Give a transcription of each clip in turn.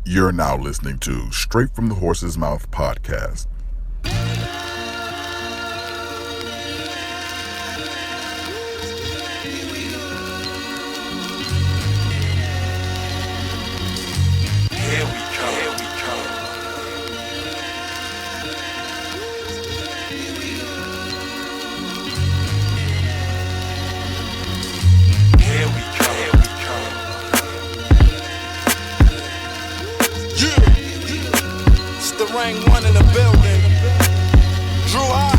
You're now listening to Straight from the Horse's Mouth podcast. Ring one in the building. Drew High.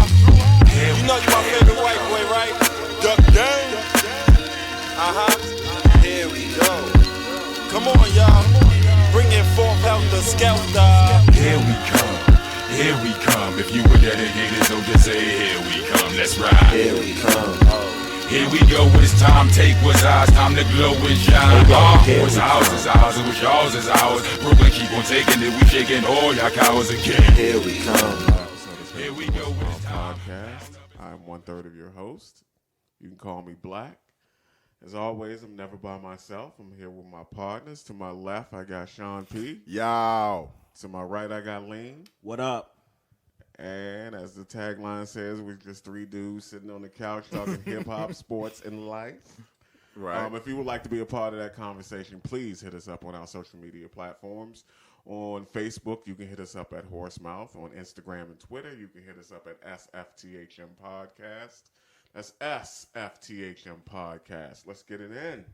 You know you my favorite white boy, right? Duck Gang. Here we go. Come on, y'all. Bring it forth, helter skelter. Here we come. Here we come. If you were dedicated, so just say here we come. Let's ride. Here we come. Here we go, it's time, take what's ours, time to glow and shine. What's ours is ours, and what's yours is ours. Brooklyn keep on taking it, we shaking all y'all cowards again. Here we come. Here we go, it's time. Podcast. I'm one third of your host. You can call me Black. As always, I'm never by myself. I'm here with my partners. To my left, I got Sean P. Yow. To my right, I got Lean. What up? And as the tagline says, we're just three dudes sitting on the couch talking hip-hop, sports, and life. Right. If you would like to be a part of that conversation, please hit us up on our social media platforms. On Facebook, you can hit us up at Horsemouth. On Instagram and Twitter, you can hit us up at SFTHM Podcast. That's SFTHM Podcast. Let's get it in.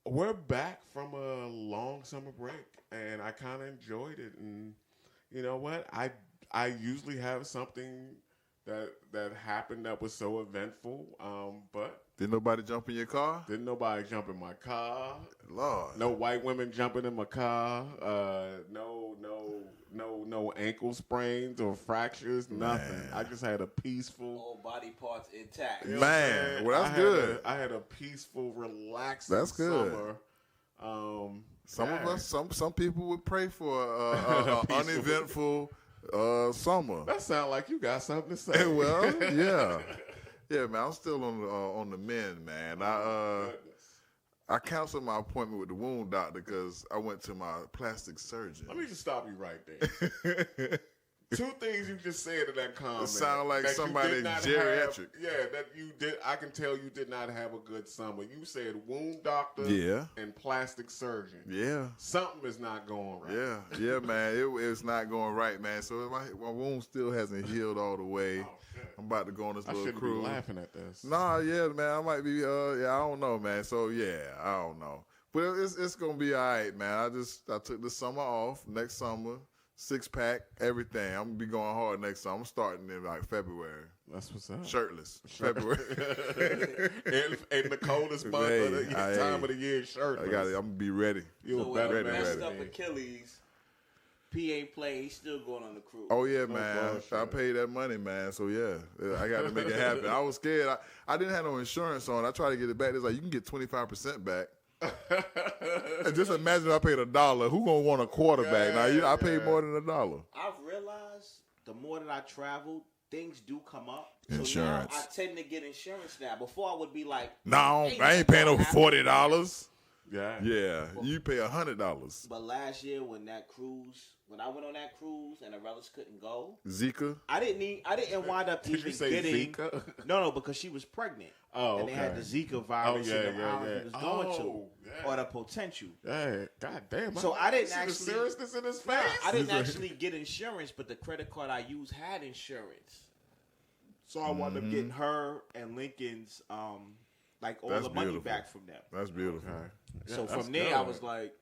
We're back from a long summer break, and I kind of enjoyed it. And you know what? I usually have something that happened that was so eventful, but Didn't nobody jump in your car? didn't nobody jump in my car. Lord. No white women jumping in my car. No ankle sprains or fractures. Nothing. Man. I just had a peaceful. All body parts intact. You know what I'm Man, saying? well, that's good. I had a peaceful, relaxing That's good. summer. Some of yeah. us, some people would pray for a Peaceful. uneventful summer. That sound like you got something to say. Well, yeah, man. I'm still on the mend, man. I canceled my appointment with the wound doctor because I went to my plastic surgeon. Let me just stop you right there. Two things you just said in that comment. It sound like that you somebody did not geriatric. that you did. I can tell you did not have a good summer. You said wound doctor Yeah. and plastic surgeon. Yeah. Something is not going right. Yeah, man. It's not going right, man. So my wound still hasn't healed all the way. I'm about to go on this I little shouldn't cruise. be laughing at this. Nah, yeah, man. I might be. I don't know, man. So yeah, I don't know. But it's gonna be all right, man. I took the summer off. Next summer, 6-pack, everything. I'm gonna be going hard next summer. I'm starting in like February. That's what's up. Shirtless. February. and the coldest month Hey, of the time of the year, shirtless. I got it. I'm gonna be ready. You So a with better a man. messed ready. up Achilles, P ain't playing. He's still going on the cruise. Oh yeah, man. gosh, I paid that money, man. So yeah, I got to make it happen. I was scared. I didn't have no insurance on. I tried to get it back. It's like you can get 25% back. And just imagine if I paid $1. Who gonna want a quarter back? Now I paid more than $1. I've realized the more that I travel, things do come up. Insurance. So now I tend to get insurance now. Before I would be like, No, I ain't paying over $40. Yeah. Yeah, you pay $100. But last year when I went on that cruise and the relics couldn't go, Zika. I didn't wind up Did even you say getting. Zika? No, because she was pregnant. Oh, and they had the okay. Zika virus Oh, yeah, in the yeah, island yeah. he was going Oh, to, yeah. or the potential. Hey, God damn. So I didn't see the actually- seriousness in his face. I didn't actually get insurance, but the credit card I used had insurance. So I wound up getting her and Lincoln's like all That's the money beautiful. back from them. That's beautiful. Yeah, So that's from there, good. I was like,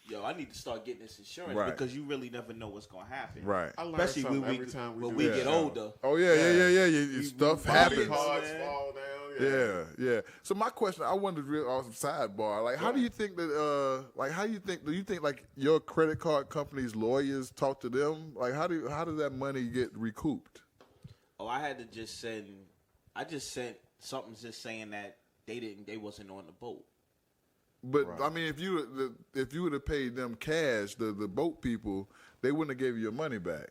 yo, I need to start getting this insurance Right. because you really never know what's going to happen. Right. I learn Especially something when every time we when do we this get show. older. Oh yeah. Stuff Body happens. parts man. fall down. Yeah. So my question, I wanted to real awesome sidebar. Like, how do you think that? Do you think like your credit card company's lawyers talk to them? Like, how does that money get recouped? Oh, I had to just send. I just sent something just saying that they wasn't on the boat. But I mean, if you would have paid them cash, the boat people, they wouldn't have gave you your money back.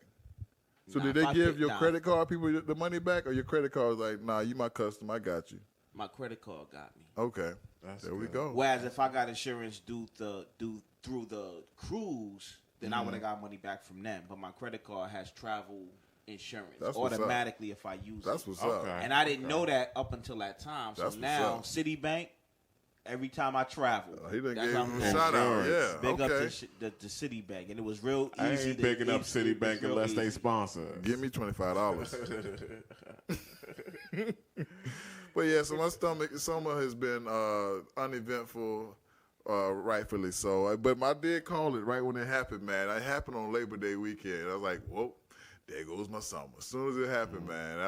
So Nah, did if they I give pick- your nah. credit card people the money back, or your credit card was like, nah, you my customer, I got you? My credit card got me. Okay, That's there we good. go. Whereas if I got insurance due through the cruise, then I would have got money back from them. But my credit card has travel insurance That's what's up. automatically if I use That's it. what's up. And I didn't know that up until that time. So That's what's now up. Citibank, every time I travel, He done that's gave how him I'm a shout out. Insurance. Yeah. big up Okay. to Citibank, and it was real I easy. ain't picking up it was Citibank real unless they easy. sponsor us. Give me $25. But yeah, so my summer has been uneventful, rightfully so. But I did call it right when it happened, man. It happened on Labor Day weekend. I was like, whoa, there goes my summer. As soon as it happened, man,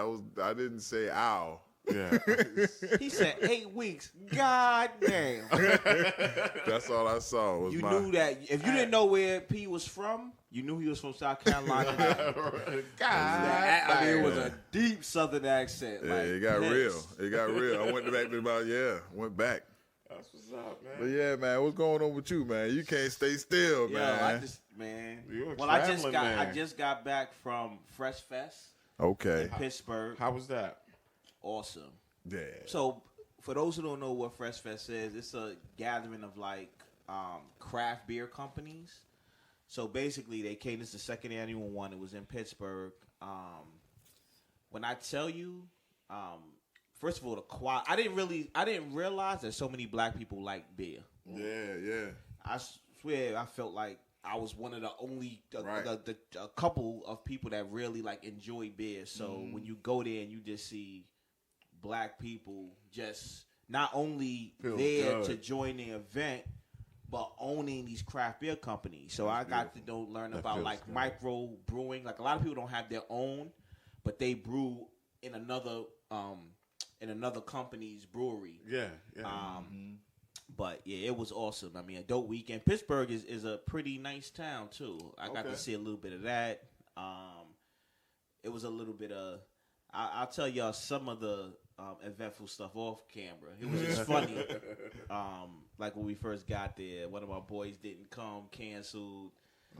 I didn't say ow. Yeah. He said 8 weeks. God damn. That's all I saw was You my. knew that if you didn't know where P was from, you knew he was from South Carolina. I mean, it was a deep Southern accent. Yeah, like, it got piss. real. It got real. I went back to went back. That's what's up, man. But yeah, man, what's going on with you, man? You can't stay still, Yo, man. You a I traveling man. just got back from Fresh Fest Okay. in Pittsburgh. How was that? Awesome. Yeah. So, for those who don't know what Fresh Fest is, it's a gathering of like craft beer companies. So basically, they came. This is the second annual one. It was in Pittsburgh. When I tell you, first of all, the quality. I didn't realize that so many black people like beer. Yeah. I swear, I felt like I was one of the only Right. a couple of people that really like enjoy beer. So when you go there and you just see black people just not only Feels there good. to join the event, but owning these craft beer companies. So I got to learn about feels like good. micro brewing. Like a lot of people don't have their own, but they brew in another company's brewery. Yeah. But yeah, it was awesome. I mean, a dope weekend. Pittsburgh is a pretty nice town too. I got to see a little bit of that. It was a little bit of. I'll tell y'all some of the eventful stuff off camera. It was just funny. Like when we first got there, one of my boys didn't come, canceled.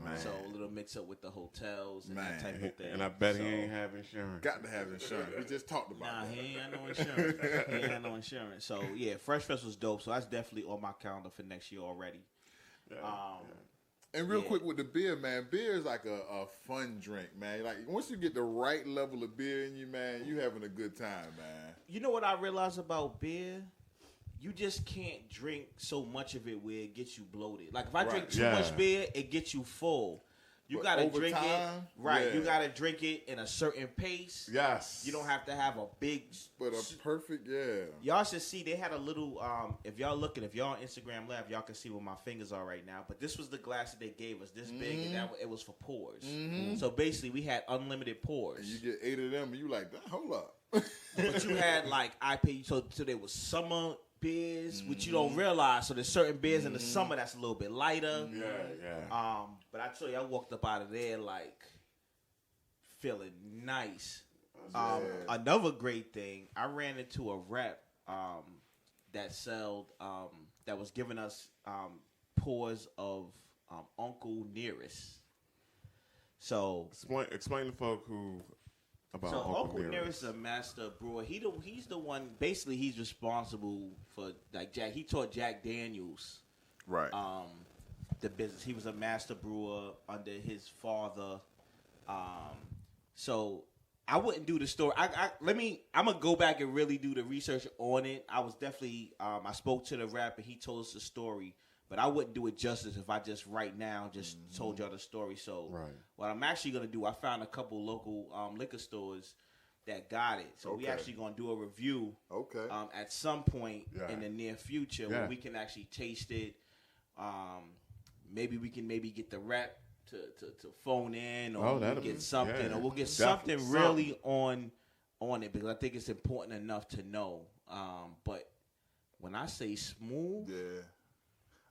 Man. So a little mix up with the hotels and Man. that type of thing. And I bet So- he ain't have insurance. Got to have insurance. We just talked about Nah, that. he ain't had no insurance. He ain't had no insurance. So yeah, Fresh Fest was dope. So that's definitely on my calendar for next year already. And real Yeah. quick with the beer, man, beer is like a fun drink, man. Like once you get the right level of beer in you, man, you having a good time, man. You know what I realized about beer? You just can't drink so much of it where it gets you bloated. Like if I drink Right. too Yeah. much beer, it gets you full. You But gotta over drink time, it right. yeah. You gotta drink it in a certain pace. Yes. You don't have to have a big. But a perfect, yeah. Y'all should see they had a little. If y'all on Instagram Live, y'all can see where my fingers are right now. But this was the glass that they gave us, this big, and it was for pours. So basically, we had unlimited pours. And you get 8 of them, and you like, hold up. But you had like IPA, so there was summer beers, which you don't realize. So there's certain beers in the summer that's a little bit lighter. Yeah. But I tell you, I walked up out of there like feeling nice. Another great thing, I ran into a rep that that was giving us pours of Uncle Nearest. So Explain to folk about So Uncle Nearest Nearest. is a master brewer. He's the one. Basically, he's responsible for like Jack. He taught Jack Daniels Right. the business. He was a master brewer under his father. So I wouldn't do the story. I'm gonna go back and really do the research on it. I was definitely I spoke to the rep and he told us the story. But I wouldn't do it justice if I just right now just told y'all the story. So Right. what I'm actually going to do, I found a couple local liquor stores that got it. So we Okay. actually going to do a review Okay. at some point Yeah. in the near future Yeah. where we can actually taste it. Maybe we can get the rep to phone in or Oh, we'll that'd get be- something yeah. or we'll get Definitely something really on it because I think it's important enough to know. But when I say smooth, Yeah.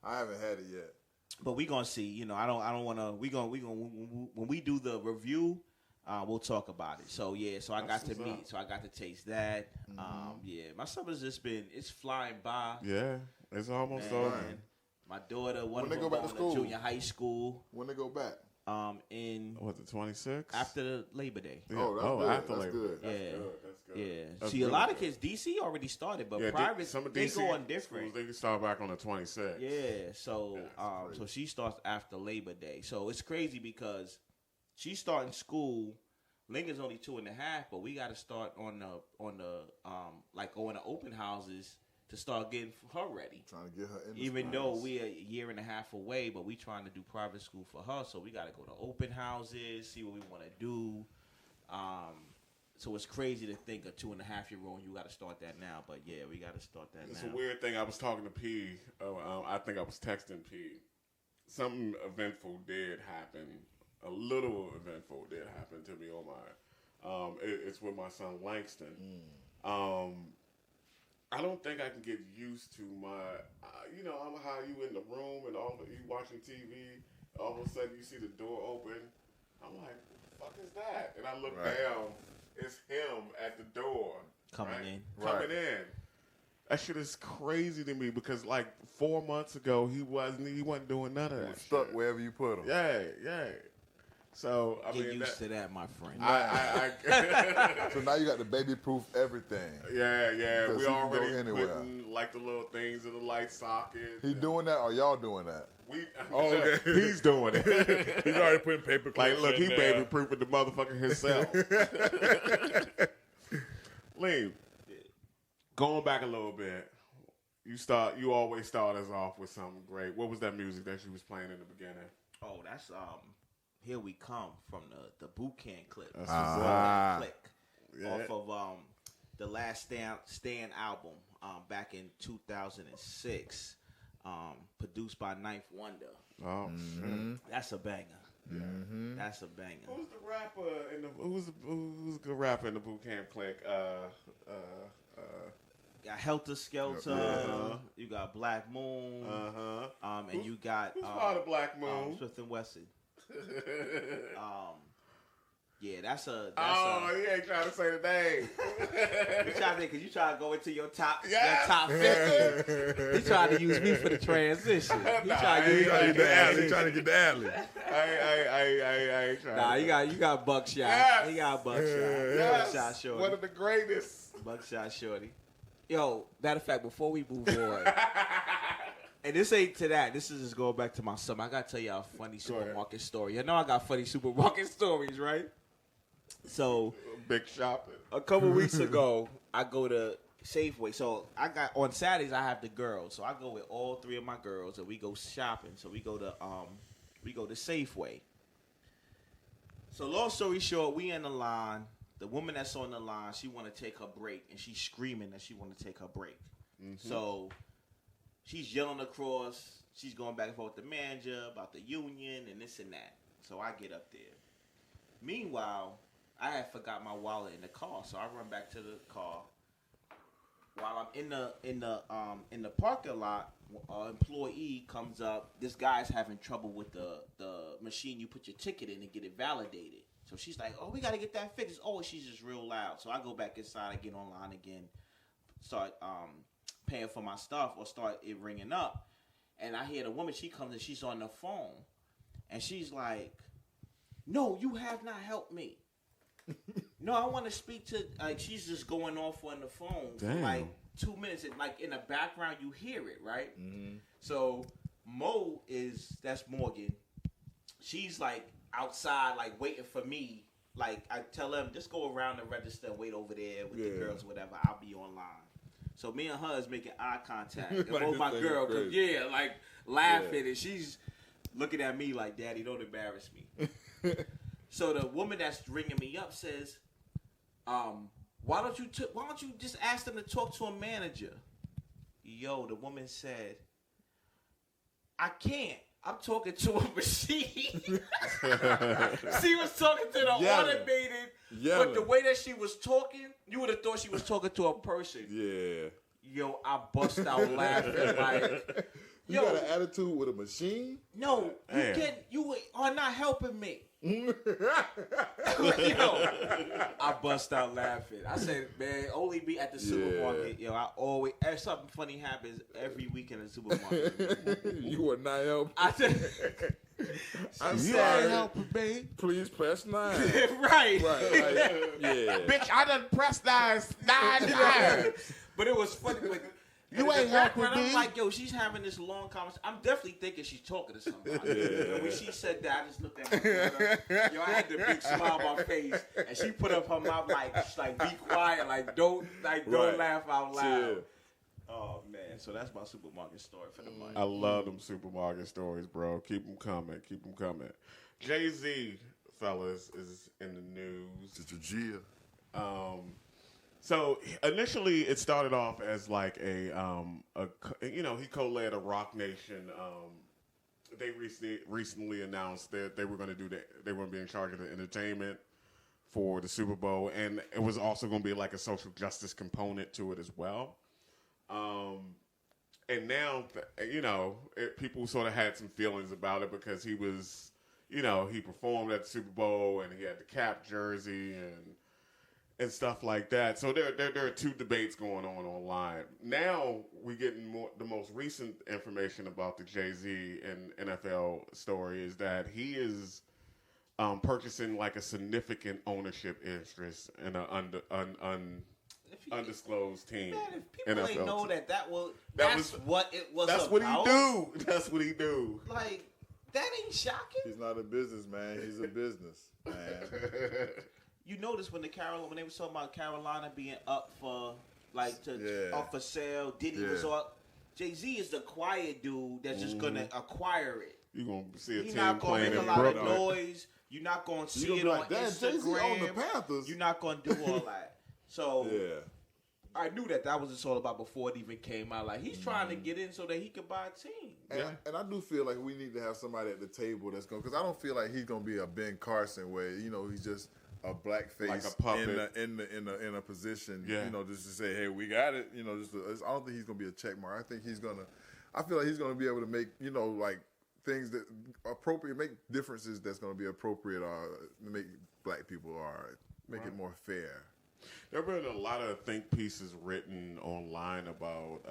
I haven't had it yet. but we gonna see. You know, I don't want to. We gonna when we do the review, we'll talk about it. So yeah, so I got to meet. So I got to taste that. Yeah, my summer's just been it's flying by. Yeah. It's almost Man, over. my daughter, one When of they them go back to going school? junior high school. When they go back? in Was it 26? after the Labor Day. Yeah. Oh, that's good. after That's Labor good. Day. Yeah. That's good. Yeah. That's See, a really lot of good. kids, DC already started, but Yeah, private, some of they DC go on different. schools, they can start back on the 26th. Yeah, so so she starts after Labor Day. So it's crazy because she's starting school. Lincoln's only 2.5, but we got to start on the like going to open houses to start getting her ready. Trying to get her in the Even schools. though we're a year and a half away, but we trying to do private school for her, so we got to go to open houses, see what we want to do. So it's crazy to think a 2.5-year-old, you got to start that now. But yeah, we got to start that It's now. a weird thing. I was talking to P. I think I was texting P. Something eventful did happen. A little eventful did happen to me on my. It's with my son Langston. I don't think I can get used to my. I'm how you in the room and you watching TV. All of a sudden you see the door open. I'm like, what the fuck is that? And I look down. It's him at the door Coming in. Coming in. That shit is crazy to me because like 4 months ago he wasn't doing none of that. Stuck shit. wherever you put them. Yeah. So I Get mean, used to that, my friend. I So now you got the baby-proof everything. yeah. Because We he can go already anywhere. putting like the little things in the light socket. He doing that or y'all doing that? Oh, okay. He's doing it. He's already putting paper clips Like, look, in he there. baby proofing the motherfucker himself. Lee, going back a little bit, you always start us off with something great. What was that music that you was playing in the beginning? Oh, that's Here We Come from the boot camp clip. That's Click. Yeah. Off of the Last Stand album back in 2006. Produced by Ninth Wonder. Oh shit. That's a banger. That's a banger. Who's the rapper in the who's a good rapper in the boot camp clique? Got Helter Skelter. You got Black Moon. And you got Who's part of Black Moon? Smith and Wesson. Yeah, that's a. You ain't trying to say the name. You trying to, cause you trying to go into your top 50. He trying to use me for the transition. He trying to use Trying to get the alley. I ain't trying. Nah, you got Buckshot. Yes. He got Buckshot. Yes. Buckshot Shorty. One of the greatest. Buckshot Shorty. Yo, matter of fact, before we move on, and this ain't to that. This is just going back to my son. I gotta tell y'all a funny supermarket story. You know I got funny supermarket stories, right? So Big shopping. a couple weeks ago, I go to Safeway. So I got on Saturdays I have the girls. So I go with all 3 of my girls and we go shopping. So we go to Safeway. So long story short, we in the line. The woman that's on the line, she want to take her break and she's screaming that she want to take her break. So she's yelling across. She's going back and forth with the manager about the union and this and that. So I get up there. Meanwhile, I had forgot my wallet in the car, so I run back to the car. While I'm in the parking lot, an employee comes up. This guy's having trouble with the machine you put your ticket in and get it validated. So she's like, "Oh, we got to get that fixed." Oh, she's just real loud. So I go back inside, I get online again, start paying for my stuff or start it ringing up, and I hear the woman. She comes and she's on the phone, and she's like, "No, you have not helped me. No, I want to speak to." Like she's just going off on the phone for like 2 minutes, and like in the background you hear it, right? So that's Morgan. She's like outside, like waiting for me. Like I tell them, just go around the register and wait over there with the girls, or whatever. I'll be online. So me and her is making eye contact. And both my girl, like laughing, and she's looking at me like, "Daddy, don't embarrass me." So the woman that's ringing me up says, why don't you just ask them to talk to a manager?" Yo, the woman said, "I can't. I'm talking to a machine." She was talking to the automated, but the way that she was talking, you would have thought she was talking to a person. Yeah. Yo, I bust out laughing like, You got an attitude with a machine? no, you are not helping me. Yo, I bust out laughing. I said, "Man, only be at the supermarket." Yo, something funny happens every week in the supermarket. You are not helping. I said, I'm You sorry. ain't helping me. Please press 9. Right. Right. Like, yeah. Bitch, I done pressed 9 times. But it was funny. Like, You in the ain't helping background, me. I'm like, yo, she's having this long conversation. I'm definitely thinking she's talking to somebody. And when she said that, I just looked at my brother. Yo, I had the big smile on my face, and she put up her mouth like be quiet, don't Right. laugh out loud. Chill. Oh man, so that's my supermarket story for the month. I love them supermarket stories, bro. Keep them coming. Keep them coming. Jay-Z, fellas, is in the news. Sister Gia. So initially, it started off as like he co-led a Rock Nation. They recently announced that they were going to they were going to be in charge of the entertainment for the Super Bowl, and it was also going to be like a social justice component to it as well. And now, people sort of had some feelings about it because he was, he performed at the Super Bowl and he had the cap jersey and stuff like that. So there are two debates going on online. Now we're getting the most recent information about the Jay-Z and NFL story is that he is purchasing like a significant ownership interest in an undisclosed team. Man, if people NFL ain't know team. that's what it was That's about. what he do. That's what he do. Like, that ain't shocking. He's not a businessman. He's a business man. You notice when they were talking about Carolina being up for up for sale, Diddy was up. Jay-Z is the quiet dude that's just gonna acquire it. You're gonna see a He's team not gonna playing make a in lot Brooklyn. of noise. You're not gonna see gonna it be on like, "Damn, Jay-Z Instagram. on the Panthers." You're not gonna do all that. So Yeah. I knew that was what it's all about before it even came out. Like, he's trying to get in so that he could buy a team. And I do feel like we need to have somebody at the table that's going, because I don't feel like he's going to be a Ben Carson where, he's just a blackface Like a puppet. in a position, Yeah. just to say, hey, we got it. I don't think he's going to be a check mark. I think I feel like he's going to be able to make, things that appropriate, make differences that's going to be appropriate make black people make it more fair. There have been a lot of think pieces written online about,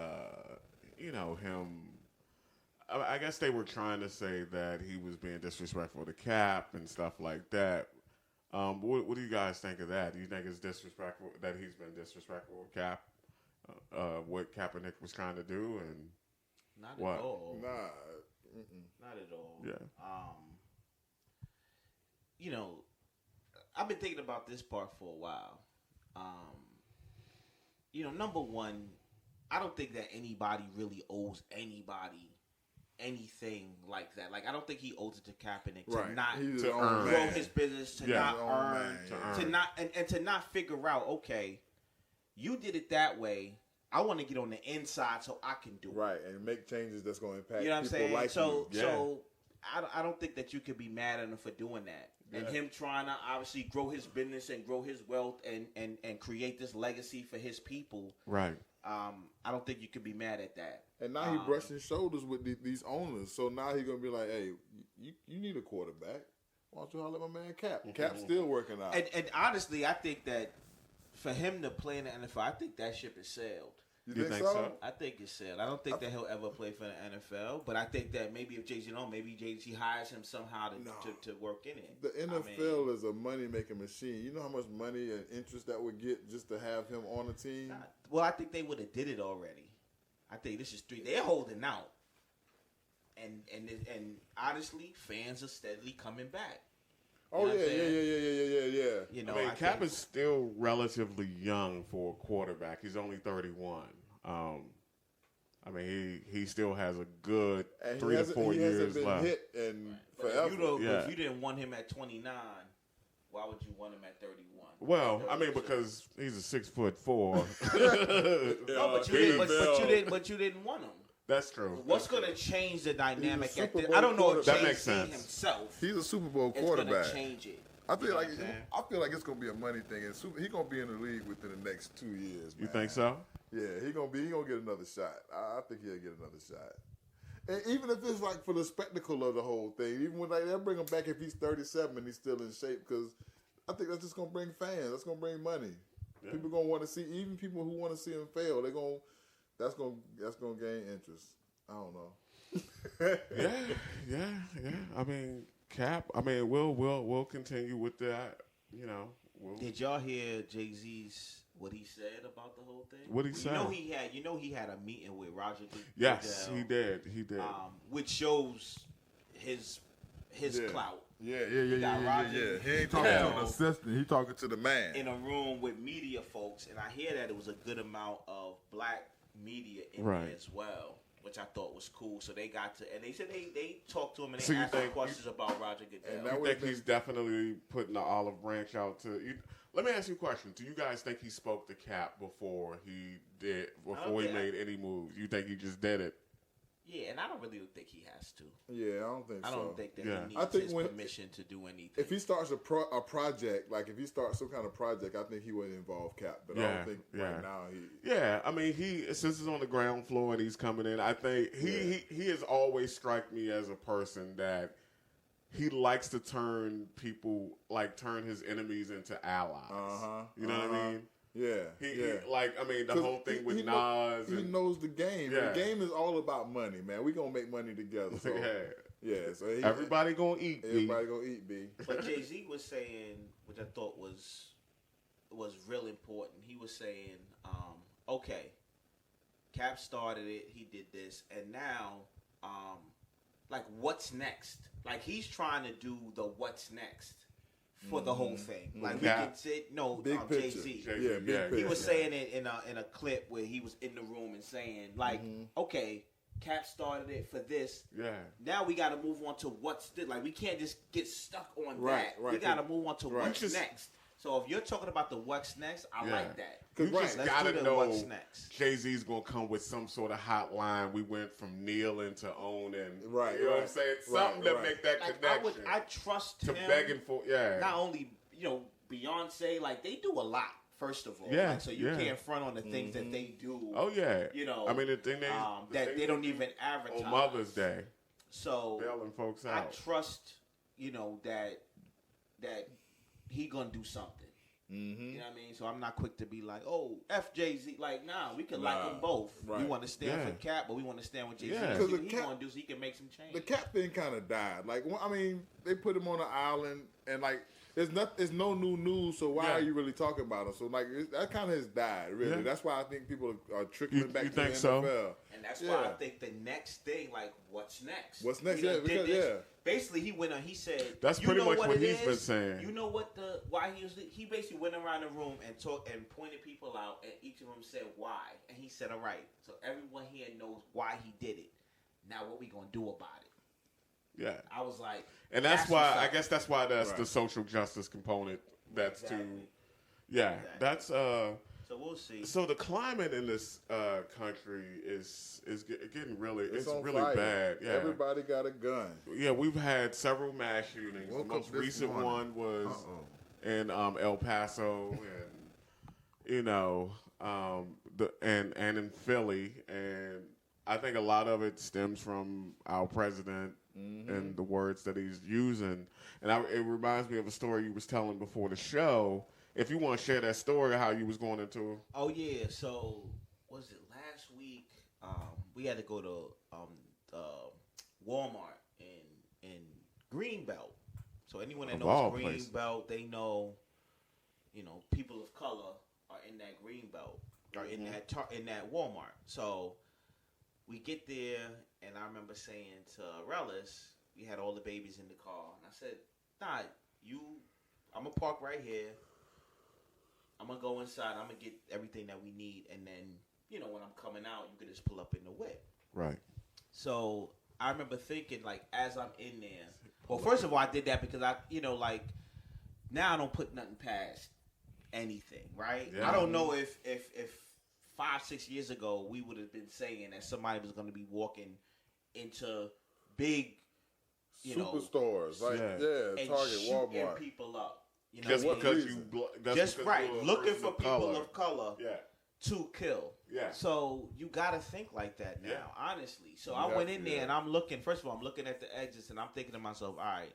him. I guess they were trying to say that he was being disrespectful to Cap and stuff like that. What do you guys think of that? Do you think it's disrespectful that he's been disrespectful with Cap? What Kaepernick was trying to do and Not what? at all. Nah. Not at all. Yeah. I've been thinking about this part for a while. Number one, I don't think that anybody really owes anybody anything like that. Like, I don't think he owes it to Kaepernick to not He's his grow own man. his business, to Yeah. not His own earn, man, to not and to not figure out, okay, you did it that way. I want to get on the inside so I can do it. Right, and make changes that's going to impact You know what I'm people saying? like So you. I don't think that you could be mad at him for doing that. And Yeah. him trying to obviously grow his business and grow his wealth and create this legacy for his people. Right. I don't think you could be mad at that. And now he brushing shoulders with these owners. So now he's going to be like, hey, you need a quarterback. Why don't you holler at my man Cap? Cap's still working out. And honestly, I think that for him to play in the NFL, I think that ship is sailed. You think so? I think it's sailed. I don't think that he'll ever play for the NFL, but I think that maybe if Jay-Z maybe Jay-Z hires him somehow to work in it. The NFL is a money-making machine. You know how much money and interest that would get just to have him on the team? Well, I think they would have did it already. I think this is 3. They're holding out, and honestly, fans are steadily coming back. Oh, You know yeah. what I'm saying? You know, I mean, I Cap think- is still relatively young for a quarterback. He's only 31. He still has a good And 3 to 4 he years hasn't been left. hit in But forever. Yeah. if you didn't want him at 29, why would you want him at 31? Well, I mean, because he's a 6'4". No, but you didn't want him. That's true. What's going to change the dynamic? Super At this? Bowl I don't know if quarterback. That Jay-Z makes sense. himself He's a Super Bowl is going quarterback. to change it. I feel You know like what I'm saying? it's gonna be a money thing, and he's gonna be in the league within the next 2 years. You man. think so? Yeah, he gonna get another shot. I think he'll get another shot. And even if it's like for the spectacle of the whole thing, even when they'll bring him back if he's 37 and he's still in shape, because I think that's just gonna bring fans. That's gonna bring money. Yeah. People gonna want to see, even people who want to see him fail. That's gonna gain interest. I don't know. Yeah. I mean, Cap. I mean, we'll continue with that. You know. Did y'all hear Jay-Z's what he said about the whole thing? What he said? You know he had a meeting with Roger Goodell. Yes, he did. Which shows his clout. Yeah. Roger He ain't talking to an assistant. He talking to the man. In a room with media folks, and I hear that it was a good amount of black media in Right. there as well, which I thought was cool. So they got to, and they said they talked to him and So they you asked him think- questions about Roger Goodell. And that I was think he's definitely putting the olive branch out to you. Let me ask you a question. Do you guys think he spoke to Cap before he made any moves? You think he just did it? Yeah, and I don't really think he has to. Yeah, I don't think so. I don't think that Yeah. he I needs think his when- permission to do anything. If he starts a project, like if he starts some kind of project, I think he would involve Cap. But I Yeah, don't think yeah. right now he. Yeah, I mean, since he's on the ground floor and he's coming in, I think he has always struck me as a person that he likes to turn his enemies into allies. You know what I mean? Yeah, He like, I mean, the 'Cause whole thing with he Nas. he and, knows the game. Yeah. The game is all about money, man. We gonna make money together. So, yeah. So Everybody gonna eat. B. everybody gonna eat, B. But Jay-Z was saying, which I thought was real important. He was saying, okay, Cap started it, he did this, and now, like, what's next? Like, he's trying to do the what's next for the whole thing. Like, Cap. we can sit, Big picture. Jay-Z. Jay-Z, Yeah, big picture. He was saying it in a clip where he was in the room and saying, like, okay, Cap started it for this. Yeah. Now we got to move on to what's this. Like, we can't just get stuck on Right, that. right. We got to move on to Right. what's Just- So if you're talking about the what's next, I Yeah. like that. You Right. just Let's gotta do the know what's next. Jay-Z's gonna come with some sort of hotline. We went from kneeling to owning. Right, You know what I'm right. saying? Right, Something to right. make that Like, connection. I trust to him. begging for Not only, Beyonce, like, they do a lot, first of all. Yeah, Like, so you yeah. can't front on the things that they do. Oh yeah. I mean the thing that thing they don't even advertise. on Mother's Day, So bailing folks I out. trust, that he gonna do something. You know what I mean? So I'm not quick to be like, oh, F Jay-Z. Like, nah, we can like them both. Right. We want to stand Yeah. for Cap, but we want to stand with Jay-Z. Yeah. See 'Cause what the he Cap- gonna do so he can make some change. The Cap thing kind of died. Like, I mean, they put him on an island, and like, there's no new news. So why Yeah. are you really talking about him? So like, that kind of has died. Really, Yeah. that's why I think people are trickling back You to the think so? NFL. And that's Yeah. why I think the next thing, like, what's next? What's next? We done Yeah, did because- this. yeah. Basically, he went on. He said, That's you pretty know much what it he's been is? saying. You know what why he was? He basically went around the room and talked and pointed people out, and each of them said why, and he said, all right, so everyone here knows why he did it. Now, what we gonna do about it? Yeah. I was like, And that's what's why up. I guess that's why that's Right. the social justice component. That's Exactly. yeah. Exactly. That's So we'll see. So the climate in this country is getting really it's on really fire. bad. Yeah. Everybody got a gun. Yeah, we've had several mass shootings. Woke The up most this recent morning. one was in El Paso, and and in Philly, and I think a lot of it stems from our president and the words that he's using. And it reminds me of a story you was telling before the show. If you want to share that story, how you was going into. Oh yeah, so was it last week? We had to go to Walmart in Greenbelt. So anyone that Of all knows places. Greenbelt, they know, people of color are in that Greenbelt or in that Walmart. So we get there, and I remember saying to Relis, we had all the babies in the car, and I said, "Nah, I'm gonna park right here. I'm going to go inside. I'm going to get everything that we need. And then, when I'm coming out, you can just pull up in the whip." Right. So I remember thinking, like, as I'm in there. Well, first of all, I did that because now I don't put nothing past anything, right? Yeah. I don't know if 5-6 years ago we would have been saying that somebody was going to be walking into big, Superstores, like and Target, shooting Walmart. people up. Just what because reason? Just because right, you're a looking person for people of color Yeah. to kill. Yeah. So you got to think like that now, Yeah. honestly. So I went in there and I'm looking. First of all, I'm looking at the edges and I'm thinking to myself, all right,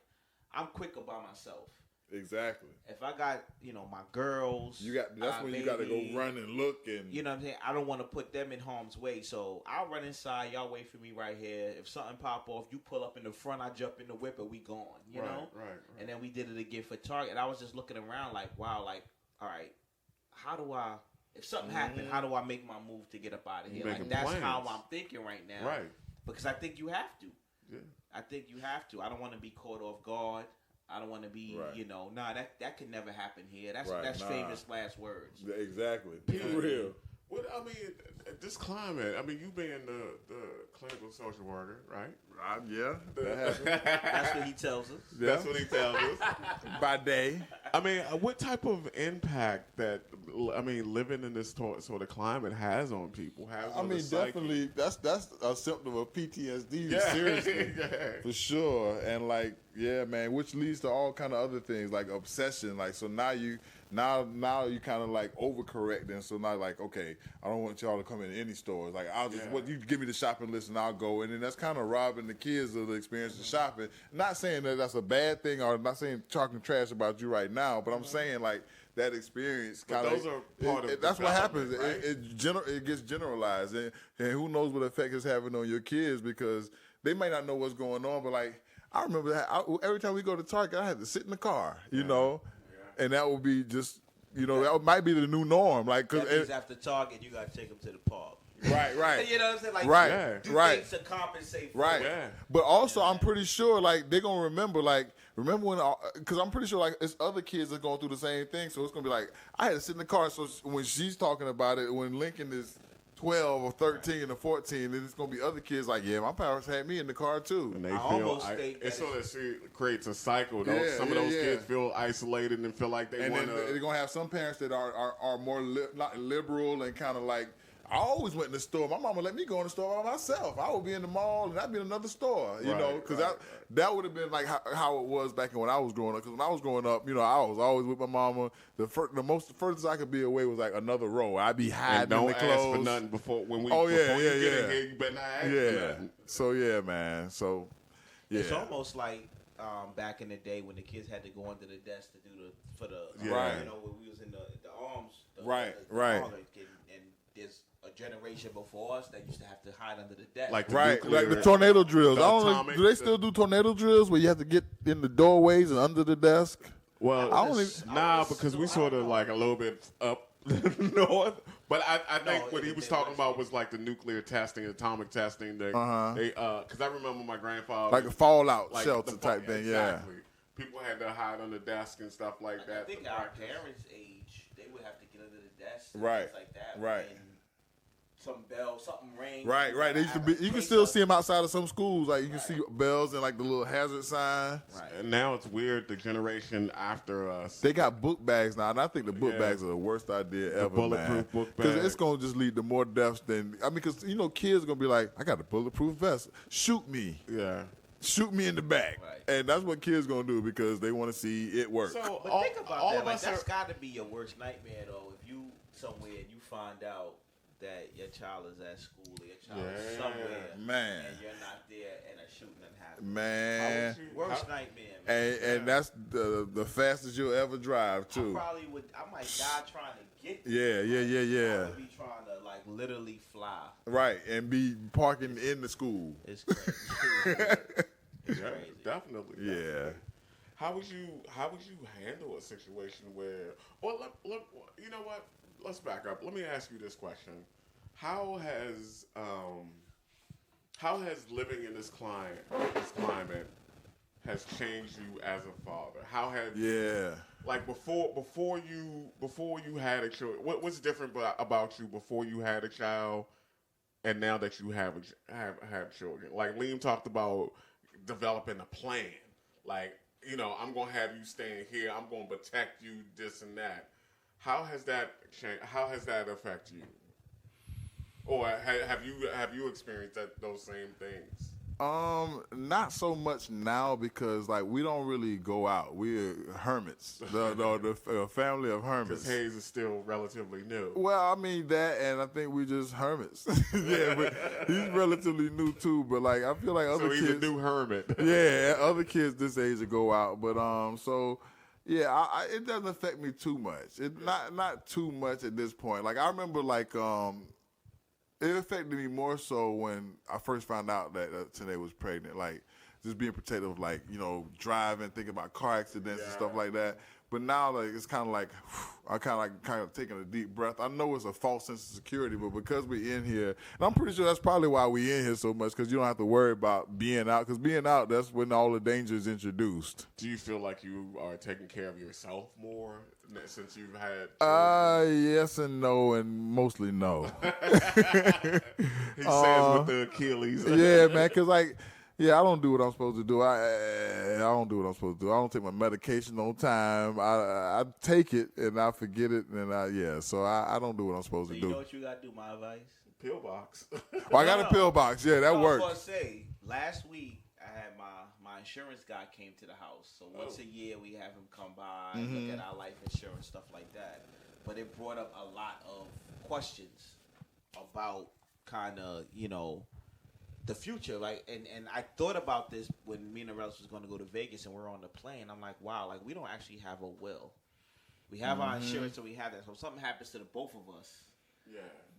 I'm quick about myself. Exactly. If I got, my girls, That's when you got to baby, go run and look and. You know what I'm saying? I don't want to put them in harm's way, so I'll run inside. Y'all wait for me right here. If something pop off, you pull up in the front. I jump in the whip and we gone. You know? Right. And then we did it again for Target. And I was just looking around like, wow, like, all right, how do I? If something happened, how do I make my move to get up out of here? Like that's plans. how I'm thinking right now. Right. Because I think you have to. Yeah. I think you have to. I don't want to be caught off guard. I don't want to be, that could never happen here. That's famous last words. Exactly. For real. Well, I mean, this climate. I mean, you being the clinical social worker, right? Yeah, that happened. That's what he tells us. Yeah. That's what he tells us. By day. I mean, what type of impact that living in this sort of climate has on people? Definitely. That's a symptom of PTSD. Seriously, for sure. And man, which leads to all kind of other things like obsession. Like so now you kind of like overcorrecting. So now like okay, I don't want y'all to come in any stores. Like I'll just you give me the shopping list and I'll go. And then that's kind of robbing the kids of the experience of shopping. Not saying that that's a bad thing or not saying talking trash about you right now, but I'm saying like that experience kind of. Those are part of. That's what happens. Right? It gets generalized, and who knows what effect it's having on your kids because they might not know what's going on. But like I remember that every time we go to Target, I had to sit in the car, and that would be just that might be the new norm. Like because after Target, you got to take them to the park. Right. You know what I'm saying? Like, right. Things to compensate for right. it. Yeah. But also, I'm pretty sure, like, they're going to remember when, because I'm pretty sure, like, it's other kids that are going through the same thing. So it's going to be like, I had to sit in the car. So when she's talking about it, when Lincoln is 12 or 13 or 14, then it's going to be other kids like, yeah, my parents had me in the car, too. And they it sort of creates a cycle. Some of those kids feel isolated and feel like they want to. They're going to have some parents that are more not liberal and kind of like, I always went in the store. My mama let me go in the store by myself. I would be in the mall and I'd be in another store, because that would have been like how it was back when I was growing up. Because when I was growing up, I was always with my mama. The furthest I could be away was like another row. I'd be hiding in the clothes. Don't ask for nothing before you get in here. You better not ask for nothing. So yeah, man. So yeah, it's almost like back in the day when the kids had to go under the desk to do when we was in the arms. Right. And there's a generation before us that used to have to hide under the desk. Like like the tornado drills. Do they still do tornado drills where you have to get in the doorways and under the desk? Well, because we sort of like a little bit up north. But I think what he was talking about was like the nuclear testing, atomic testing. Because I remember my grandfather, like a fallout shelter type thing. Exactly. People had to hide on the desk and stuff like that. I think our parents' age, they would have to get under the desk, and right, things like that, right. And some bell, something rang. Right. They used to be. You can still see them outside of some schools. Like you can see bells and like the little hazard sign. Right. And now it's weird. The generation after us, they got book bags now, and I think the book bags are the worst idea ever, bulletproof book because bags. it's gonna just lead to more deaths than because kids are gonna be like, I got a bulletproof vest. Shoot me. Yeah. Shoot me in the back. Right. And that's what kids gonna do because they want to see it work. So, but think about that. Like, that's got to be your worst nightmare, though. If you somewhere and you find out that your child is at school or your child is somewhere, man, and you're not there and a shooting happened. Man, worst nightmare. Man. And that's the fastest you'll ever drive too. I might die trying to get there. Yeah. I would be trying to like literally fly. Right, and be parking in the school. It's crazy. It's crazy. Definitely. Yeah. How would you handle a situation where? Well, you know what? Let's back up. Let me ask you this question: How has living in this climate has changed you as a father? How have like before you had a child? What's different about you before you had a child, and now that you have children? Like Liam talked about developing a plan. Like, I'm gonna have you staying here. I'm gonna protect you. This and that. How has that changed? How has that affected you? Or have you experienced those same things? Not so much now because like we don't really go out. We're hermits. The family of hermits. Because Hayes is still relatively new. Well, I mean that, and I think we just hermits. Yeah, but he's relatively new too. But like I feel like other kids. So he's a new hermit. Yeah, other kids this age to go out. But so Yeah, it doesn't affect me too much. Not too much at this point. Like I remember, it affected me more so when I first found out that Tanae was pregnant. Like just being protective of driving, thinking about car accidents and stuff like that. But now it's kind of like I kind of taking a deep breath. I know it's a false sense of security, but because we're in here, and I'm pretty sure that's probably why we in here so much, because you don't have to worry about being out. Because being out, that's when all the danger is introduced. Do you feel like you are taking care of yourself more since you've had? Yes and no, and mostly no. He says with the Achilles. Yeah, man, because yeah, I don't do what I'm supposed to do. I don't do what I'm supposed to do. I don't take my medication on time. I take it and I forget it, and so I don't do what I'm supposed to do. You know what you got to do, my advice? Pill box. Well, I got a pill box. Yeah, that works. I was going to say, last week I had my insurance guy came to the house. So once a year we have him come by, look at our life insurance, stuff like that. But it brought up a lot of questions about kind of, the future, and I thought about this when me and Arellis was going to go to Vegas and we're on the plane. I'm like, wow, we don't actually have a will. We have our insurance, so we have that. So if something happens to the both of us,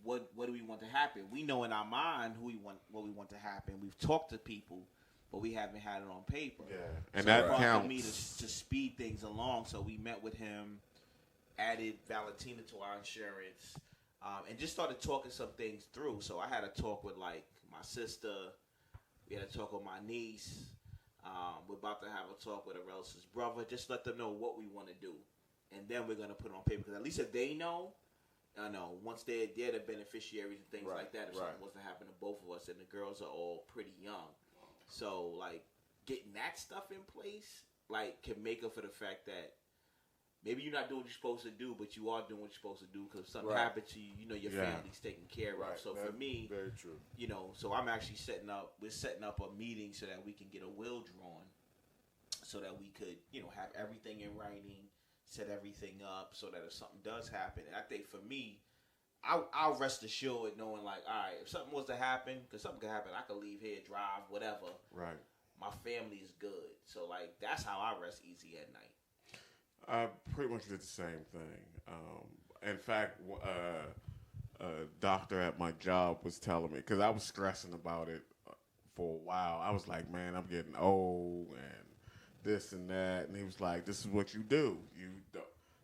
what do we want to happen? We know in our mind what we want to happen. We've talked to people, but we haven't had it on paper. Yeah, and so that counts. counts. Me to speed things along. So we met with him, added Valentina to our insurance, and just started talking some things through. So I had a talk with my sister. We had a talk with my niece. We're about to have a talk with Arellis' brother. Just let them know what we want to do, and then we're gonna put it on paper. Because at least if they know, once they're the beneficiaries and things like that. If something was to happen to both of us, and the girls are all pretty young, so getting that stuff in place can make up for the fact that maybe you're not doing what you're supposed to do, but you are doing what you're supposed to do because if something happened to you, your family's taken care of. So for me, very true. So I'm actually we're setting up a meeting so that we can get a will drawn so that we could, have everything in writing, set everything up so that if something does happen, and I think for me, I'll rest assured knowing all right, if something was to happen, because something could happen, I could leave here, drive, whatever. Right. My family is good. So that's how I rest easy at night. I pretty much did the same thing. In fact, a doctor at my job was telling me, because I was stressing about it for a while. I was like, man, I'm getting old and this and that. And he was like, this is what you do.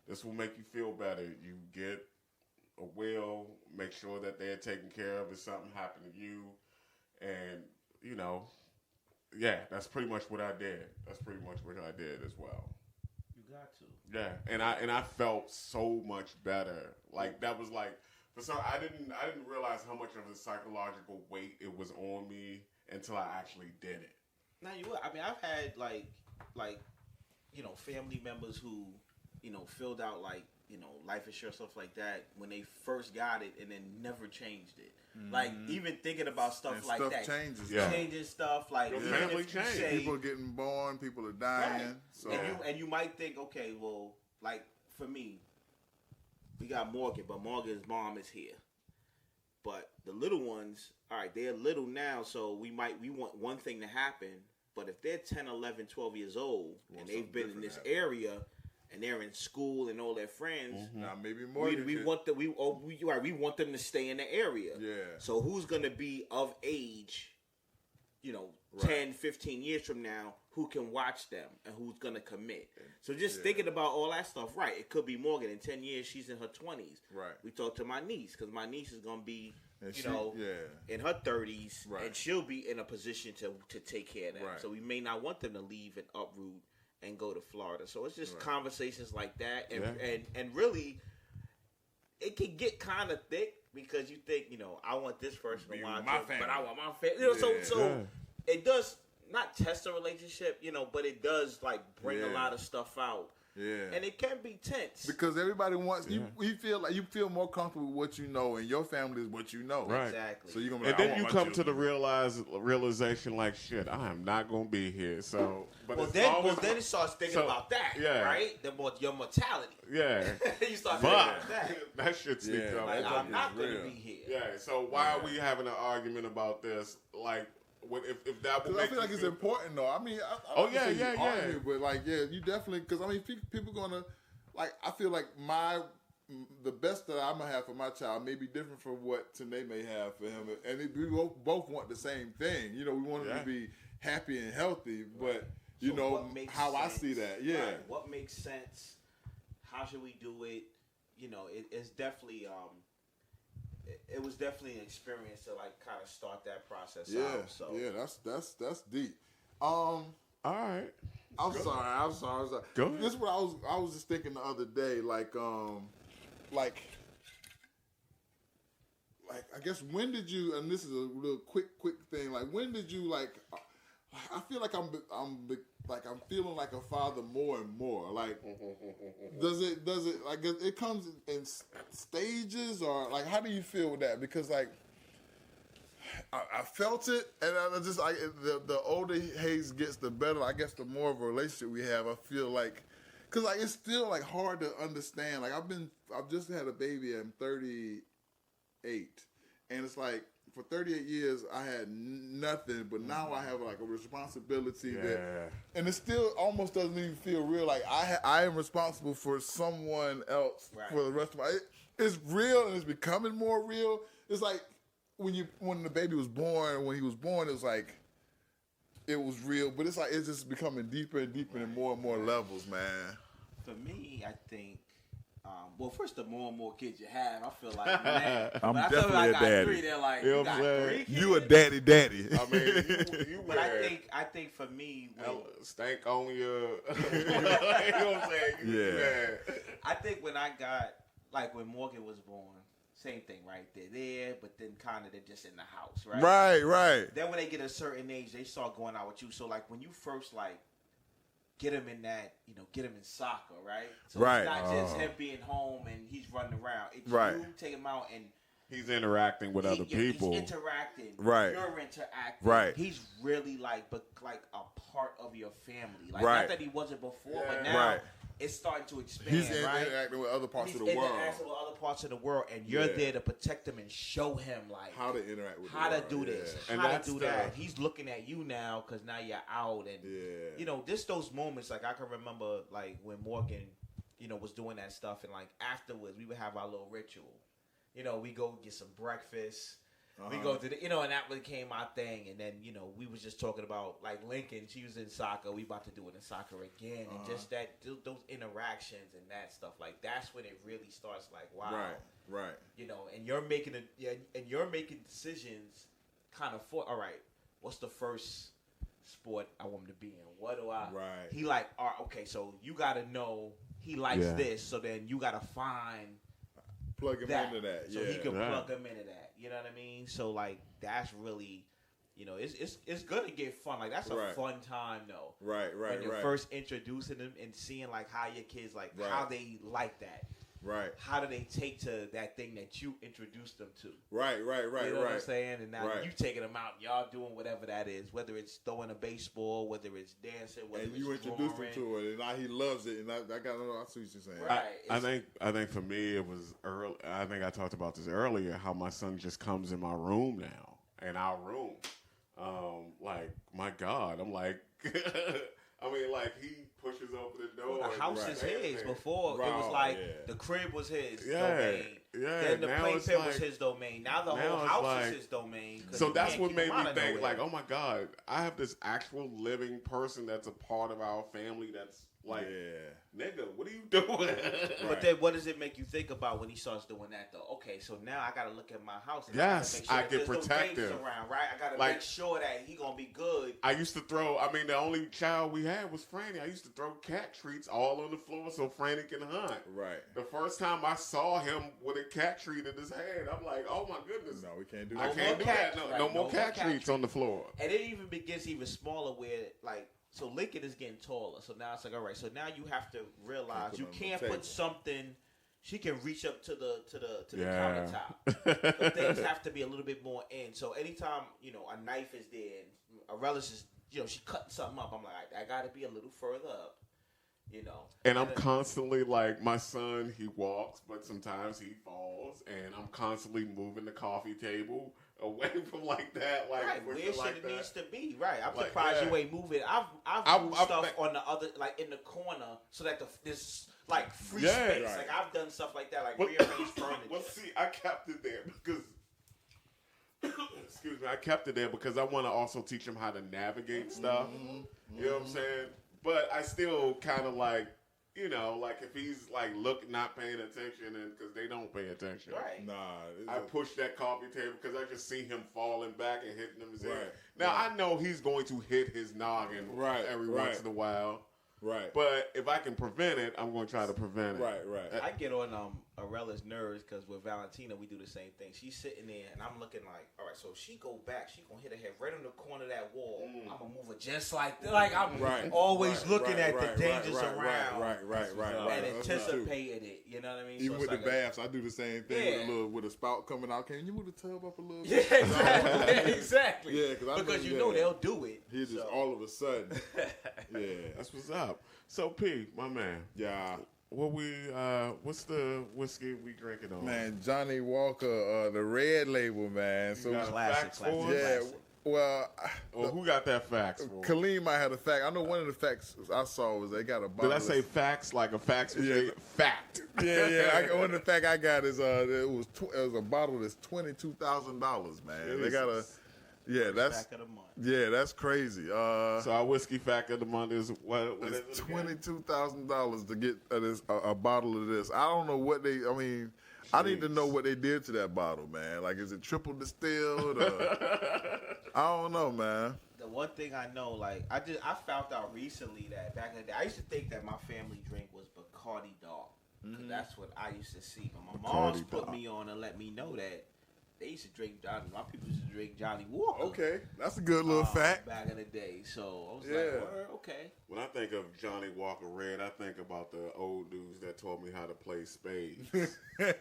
This will make you feel better. You get a will, make sure that they're taken care of if something happened to you. And, that's pretty much what I did. That's pretty much what I did as well. Got to. Yeah, and I felt so much better. That was I didn't realize how much of a psychological weight it was on me until I actually did it. Now I've had family members who filled out life insurance, stuff like that when they first got it and then never changed it. Even thinking about stuff and like stuff that. Changes. Changing stuff your family changes. People are getting born, people are dying. Right. So and you might think, okay, well, for me, we got Morgan, but Morgan's mom is here. But the little ones, all right, they're little now, so we want one thing to happen, but if they're 10, 11, 12 years old and they've been in this area and they're in school and all their friends, now maybe more. We want them to stay in the area. Yeah. So who's gonna be of age, 10, 15 years from now, who can watch them and who's gonna commit? So just thinking about all that stuff, right? It could be Morgan in 10 years. She's in her 20s. Right. We talked to my niece because my niece is gonna be, in her 30s, right, and she'll be in a position to take care of them. Right. So we may not want them to leave and uproot and go to Florida. So it's just conversations like that, and really, it can get kind of thick because you think, I want this person to watch my it, family, but I want my family. So it does not test a relationship, but it does bring a lot of stuff out. Yeah, and it can be tense because everybody wants you feel more comfortable with what you know, and your family is what you know. Right. Exactly. So you're gonna be and then you come to the realization shit, I am not gonna be here. So, but then it starts thinking about that, right? Your mortality. Yeah. You start thinking about that. That shit sneaks up. I'm not gonna be here. Yeah. So why are we having an argument about this? if that would Because I make feel like you it's important, though. I mean, I Oh, don't say yeah, you yeah. argue, but like, yeah, you definitely. Because I mean, people gonna like. I feel like the best that I'm gonna have for my child may be different from what Tanae may have for him, and we both want the same thing. You know, we want him to be happy and healthy, but you So know what makes how I sense? see that. Yeah, Right. What makes sense? How should we do it? You know, it's definitely it was definitely an experience to like kind of start that process yeah, out. So yeah. That's deep. All right. I'm sorry. Go ahead. This is what I was just thinking the other day, like I guess when did you? And this is a real quick thing. Like when did you like? I feel like I'm feeling like a father more and more. Like does it like it comes in stages, or like how do you feel with that? Because like I felt it, and I just like the older Hayes gets, the better. I guess the more of a relationship we have, I feel like, cause like it's still like hard to understand. Like I've just had a baby. I'm 38, and it's like for 38 years I had nothing, but now I have like a responsibility that, and it still almost doesn't even feel real. Like I am responsible for someone else for the rest of my. It's real, and it's becoming more real. It's like. When the baby was born, when he was born, it was like it was real, but it's like it's just becoming deeper and deeper and more levels, man. for me, I think. Well, first, the more and more kids you have, I feel like, man. I'm I definitely I a got daddy. 3, they're like, You know you what I'm got saying? 3 kids? You a daddy. I mean, you But wear I think for me, when, stank on your. You know what I'm saying? Yeah. I think when I got, like when Morgan was born, same thing, right? They're there, but then kind of they're just in the house, right? Right. Then when they get a certain age, they start going out with you. So like when you first like get him in that, get him in soccer, right? So Right. it's not just him being home and he's running around. It's Right. you take him out and He's interacting with other people. He's interacting. Right. You're interacting. Right. He's really like a part of your family. Like Right. not that he wasn't before, but now Right. it's starting to expand. He's right? interacting with other parts He's of the world. interacting with other parts of the world, and you're Yeah. there to protect him and show him like How to interact with how the to world. do this, And how that's to do the- that. He's looking at you now because now you're out, and Yeah. just those moments. Like I can remember, like when Morgan, was doing that stuff, and like afterwards we would have our little ritual. We go get some breakfast. We go to and that became my thing. And then, we was just talking about like Lincoln. She was in soccer. We about to do it in soccer again, and just those interactions and that stuff. Like that's when it really starts. Like wow, Right. And you're making decisions kind of for. All right, what's the first sport I want him to be in? What do I? Right. He like. All right, okay, so you got to know he likes this. So then you got to find. Plug him into that. So yeah. he can plug him into that. You know what I mean? So like that's really, it's gonna get fun. Like that's a Right. fun time though. Right. When you're first introducing them and seeing like how your kids like Right. how they like that. Right. How do they take to that thing that you introduced them to? Right. You know what I'm saying? And now Right. you taking them out, y'all doing whatever that is, whether it's throwing a baseball, whether it's dancing, whether And it's you introduced him drawing. to it, and now he loves it, and I see what you're saying. Right. I think for me it was early. I think I talked about this earlier. How my son just comes in my room now, in our room. Like my God, I'm like, I mean, like he pushes open the door. The house is his. Before it was Right, like yeah. the crib was his Yeah, domain. yeah, Then the now play it's pit was like- his domain. Now the now whole it's house like- is his domain. 'Cause So you that's can't what keep made him me out of think, nowhere. like, oh my God, I have this actual living person that's a part of our family that's like, nigga, what are you doing? But then, what does it make you think about when he starts doing that, though? Okay, so now I got to look at my house. And Yes, I, gotta make sure I that get there's no protective. apes around, right? I got to Like- make sure that he gonna be good. I used to throw, the only child we had was Franny. I used to throw cat treats all on the floor so Franny can hunt. Right. The first time I saw him with a cat treat in his hand, I'm like, oh my goodness. No, we can't do I that. can't do cat- that. right, No more cat treats on the floor. And it even gets even smaller where, like, so Lincoln is getting taller. So now it's like, all right. So now you have to realize Put you him on the can't table. put something. She can reach up to the Yeah. countertop. But things have to be a little bit more in. So anytime a knife is there, and a relish is she cutting something up. I'm like, I got to be a little further up. And I'm constantly like, my son, he walks, but sometimes he falls, and I'm constantly moving the coffee table away from like that, like right, where pushing shit like it that. needs to be. Right, I'm Like, surprised yeah. you ain't moving. I've moved stuff on the other, like in the corner, so that there's like free Yeah, space. right. Like I've done stuff like that, like Well- rearrange furniture. Well, see, I kept it there because, excuse me, I kept it there because I want to also teach him how to navigate stuff. You know what I'm saying? But I still kind of like, you know, like if he's like not paying attention, and because they don't pay attention. Right. Nah, I push that coffee table because I just see him falling back and hitting him his head. Right, Now right. I know he's going to hit his noggin every once in a while. Right. But if I can prevent it, I'm going to try to prevent it. Right. I get on Arella's nerves because with Valentina we do the same thing. She's sitting there and I'm looking like, all right, so if she go back, she gonna hit her head right on the corner of that wall. I'm gonna move her just like that. Like I'm always looking at the dangers around Right. and That's true. anticipating it. You know what I mean? Even So with it's the like baths, I do the same thing Yeah. with a spout coming out. Can you move the tub up a little Yeah, bit? exactly. Yeah, because you yeah. know they'll do it. He just So- all of a sudden. Yeah. That's what's up. So P, my man, Yeah. what's the whiskey we drinking on? Man, Johnny Walker, the red label, man. So You got Classic, facts for classic. us? yeah, Classic. well, Or who got that facts for? Kaleem might have the fact. I know one of the facts I saw was they got a bottle. Did I say facts like a fax machine? Yeah. Fact. Yeah. One of the fact I got is it was a bottle that's $22,000, man. They got a Back of the month. that's crazy. So our whiskey fact of the month is what is It's it again? $22,000 to get a bottle of this. I don't know what they. I mean, I need to know what they did to that bottle, man. Like, is it triple distilled? I don't know, man. The one thing I know, like I found out recently that back in the day, I used to think that my family drink was Bacardi Dark. 'Cause that's what I used to see. But my mom's Bacardi put Dark. me on and let me know that they used to drink Johnny. My people used to drink Johnny Walker. Okay, that's a good little fact. Back in the day, so I was Yeah. like, word, okay. When I think of Johnny Walker Red, I think about the old dudes that taught me how to play spades.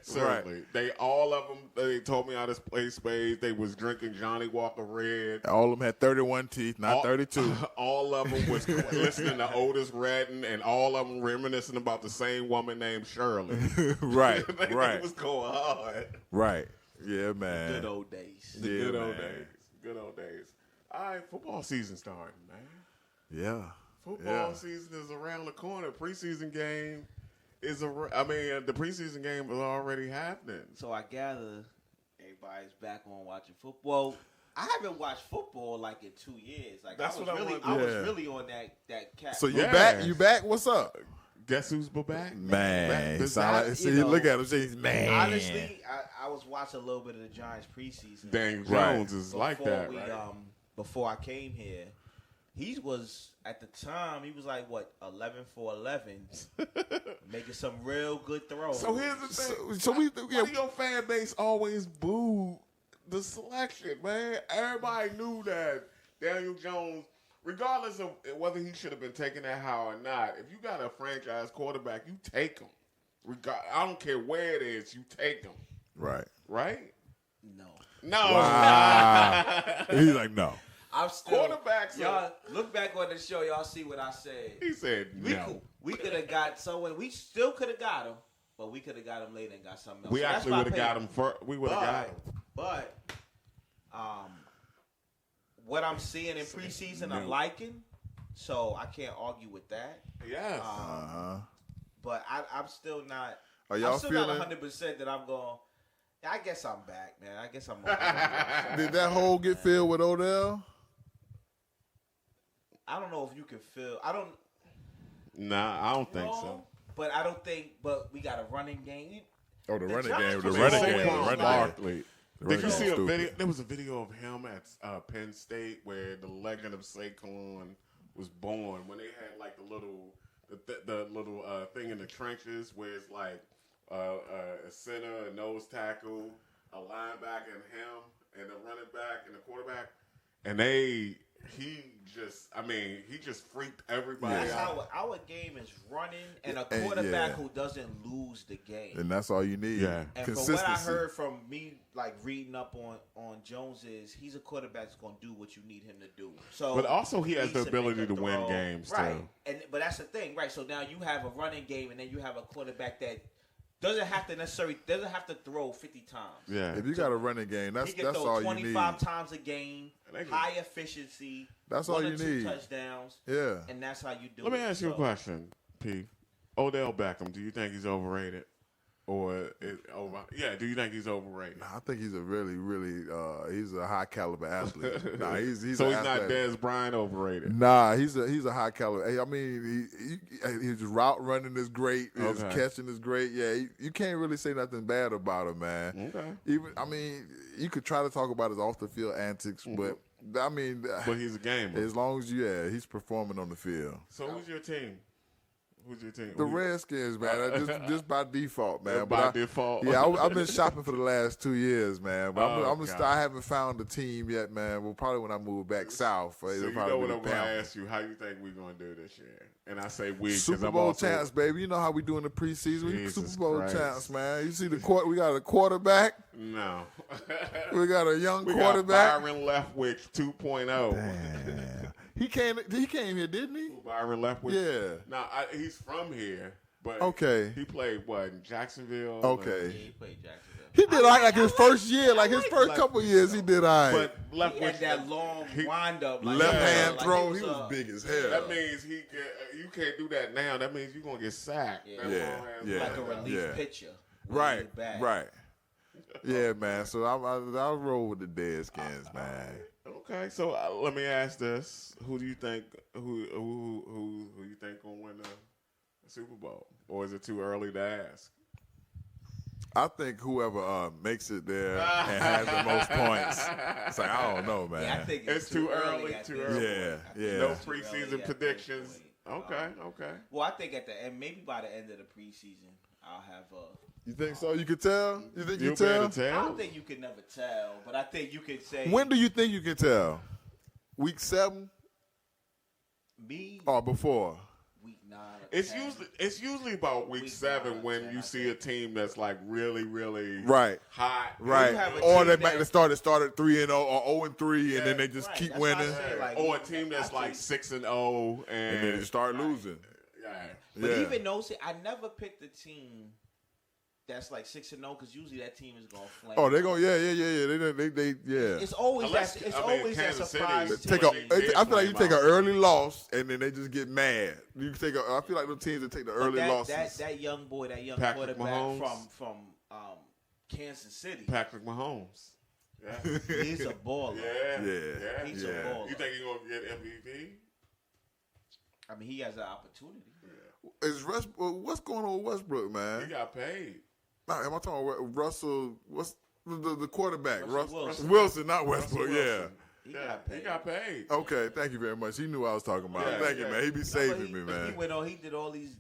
Certainly, all of them. They taught me how to play spades. They was drinking Johnny Walker Red. All of them had 31 teeth, not 32. All of them was listening to Otis Redding, and all of them reminiscing about the same woman named Shirley. Right, They right, was going hard. right. Yeah, man. Good old days. The Yeah, good old man. days. Good old days. All right, football season starting, man. Yeah. Football Yeah. season is around the corner. Preseason game is the preseason game is already happening. So I gather everybody's back on watching football. I haven't watched football like in 2 years. Like That's I was what I really, want- I was Yeah. really on that cat. So you Yeah. back? You back? What's up? Guess who's back? Man, The he sound like, Giants, see, you know, look at him. See, man. Honestly, I was watching a little bit of the Giants preseason. Daniel Right. Jones is like that, we, right? Before I came here, he was at the time he was like what 11 for 11, making some real good throws. So here's the thing. So we, Why do your fan base always boo the selection, man? Everybody knew that Daniel Jones, regardless of whether he should have been taken that high or not, if you got a franchise quarterback, you take him. I don't care where it is, you take him, right. right? no. No. Wow. He's like, no. I'm still Quarterbacks Y'all look back on the show. Y'all see what I said. He said no. We could have got someone. We still could have got him, but we could have got him later and got something else. We So that's actually why I would have paid got him first. We would have got him. But what I'm seeing in preseason, I'm liking. So I can't argue with that. Yes. But I'm still not. Are y'all I'm still feeling? not 100% that I'm going. I guess I'm back, man. I guess I'm. Okay. Did that hole get filled with Odell? I don't know if you can feel. Nah, I don't think so. But I don't think. But we got a running game. Oh, the running Giants game. The was running always game. The like- running game. Barkley. The Did running you see game's a stupid. video? There was a video of him at Penn State where the legend of Saquon was born. When they had like the little thing in the trenches where it's like a center, a nose tackle, a linebacker, and him, and the running back and the quarterback, and he just freaked everybody That's out. how our game is running, and a And- quarterback yeah. who doesn't lose the game. And that's all you need. Yeah. And from Consistency. what I heard from me, like reading up on Jones, is he's a quarterback that's going to do what you need him to do. So, But also he has needs the make ability a to win throw. games, right? too. But that's the thing, right? So now you have a running game, and then you have a quarterback that doesn't have to throw 50 times. Yeah. If you got a running game, He can that's throw all you need. 25 times a game, high efficiency. That's all one you or two need. touchdowns. Yeah. And that's how you do it. Let me ask you a So, question, P. Odell Beckham, do you think he's overrated? Or do you think he's overrated? Nah, I think he's a really, really, he's a high caliber athlete. Nah, he's So an he's not athlete. Dez Bryant overrated. Nah, he's a high caliber. Hey, I mean, his route running is great. His Okay. catching is great. Yeah, you can't really say nothing bad about him, man. Okay. Even, I mean, you could try to talk about his off the field antics, but I mean, But he's a gamer. as long as he's performing on the field. So who's your team? Who's your team? The Redskins, man, just by default, man. By But default. Yeah, I've been shopping for the last 2 years, man. But Oh, God. I haven't found a team yet, man. Well, probably when I move back south. So you know what I'm going to ask you. How you think we're going to do this year? And I say we because Super I'm Bowl also, champs, baby. You know how we do in the preseason. We Jesus Super Bowl Christ. champs, man. You see we got a quarterback. No. We got a young We quarterback. got Byron Leftwich 2.0. Damn. He came here, didn't he? Byron Leftwich? Yeah. Now, he's from here, but Okay. he played, in Jacksonville? yeah, Okay. he played Jacksonville. He did like his first year, like his first couple years, he did all right. But He Leftwich, had that long wind up. Like, Left yeah, hand like throw, he was big as hell. that means you can't do that now. That means you're going to get sacked. Yeah. That Yeah, long ass yeah. like a wind up. relief Yeah. pitcher. Right, Back. right. Yeah, man. So I'll roll with the Deadskins, man. Okay, so let me ask this: Who do you think who you think gonna win the Super Bowl, or is it too early to ask? I think whoever makes it there and has the most points. It's like, I don't know, man. Yeah, I think It's too early, at too this early. Yeah, point. yeah. No It's too early preseason at this predictions. point. Okay. Well, I think at the end, maybe by the end of the preseason, I'll have You think so? You could tell? You think you You'll be able tell? to I tell. don't think you can never tell, but I think you could say When do you think you can tell? Week 7 me or before? week 9. Or It's 10. usually about week Week 7 nine, when 10, you I see a team that's like really, really Right. hot. Right. have a Or team they might that- have started 3-0 or 0-3 and then they just Right, keep that's what I winning said, like, Or a team that's I like think- 6-0 and then they start losing. yeah. But Yeah. even though, see, I never picked a team that's like 6-0 because usually that team is gonna flame. Oh, they're going, yeah. They yeah. It's always Unless- that. It's I mean, always that Kansas City surprise. is- team. Take a, Did I feel like you flame take an out. early loss and then they just get mad. I feel like the teams that take the But early that, losses. That young boy, that young Patrick quarterback Mahomes. from Kansas City, Patrick Mahomes. Yeah. he's a baller. Yeah. He's a Yeah. baller. You think he's gonna get MVP? I mean, he has an opportunity. What's going on with Westbrook, He man? got paid. No, am I talking about Russell? What's the quarterback? Russell Wilson, not Westbrook. Russell Yeah. Wilson. He Yeah, got paid. he got paid. Okay, thank you very much. He knew I was talking about. Yeah, Thank you, yeah. man. He be But saving he, me, but man. He went on. He did all these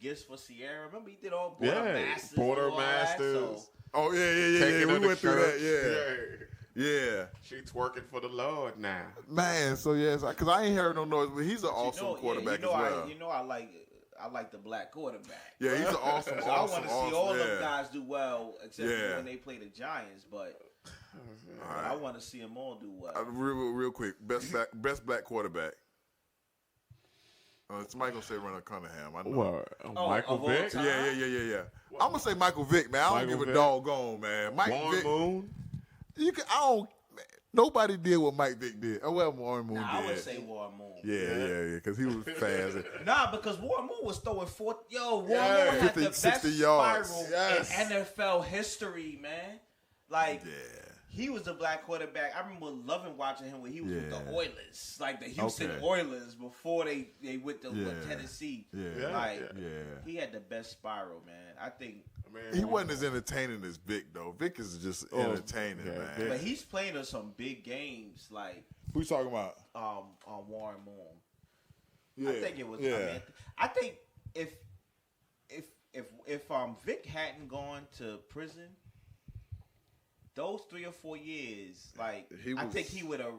gifts for Sierra. Remember, he did all Yeah, Masters. Border and all that, Masters. so- Oh yeah. Taking We her to went through that. church. Yeah. She twerking for the Lord now. Man, so yes, because I ain't heard no noise, but he's an awesome You know, quarterback you know, as well. I like the black quarterback. Yeah, he's an awesome, So I awesome, want to see awesome. all yeah. them guys do well, except for Yeah. when they play the Giants. But All right. I want to see them all do well. Real quick, best black quarterback. Somebody gonna say Ronald Cunningham. I know. What? Oh, Michael of all Vick? time? Yeah. I'm gonna say Michael Vick, man. I don't Michael give a Vick. doggone, man. Mike Warren Vick. Moon? I don't. Man, nobody did what Mike Vick did. Oh well, Warren Moon Nah, I did. would say Warren Moon. Yeah, because he was fast. Nah, because Warren Moon was throwing Warren Yeah. Moon had 50, the best 60 yards. spiral Yes. in NFL history, man. Like, Yeah. he was a black quarterback. I remember loving watching him when he was with Yeah. the Oilers, like the Houston Okay. Oilers before they went to Yeah. Tennessee. Yeah. Like, Yeah. he had the best spiral, man. I think, Man, He wasn't as entertaining as Vic though. Vic is just entertaining, yeah, man. Vic. but he's playing in some big games, like Who you talking about? on Warren Moon. Yeah. I think it was. Yeah. I think if Vic hadn't gone to prison, those 3 or 4 years, like I think he would have.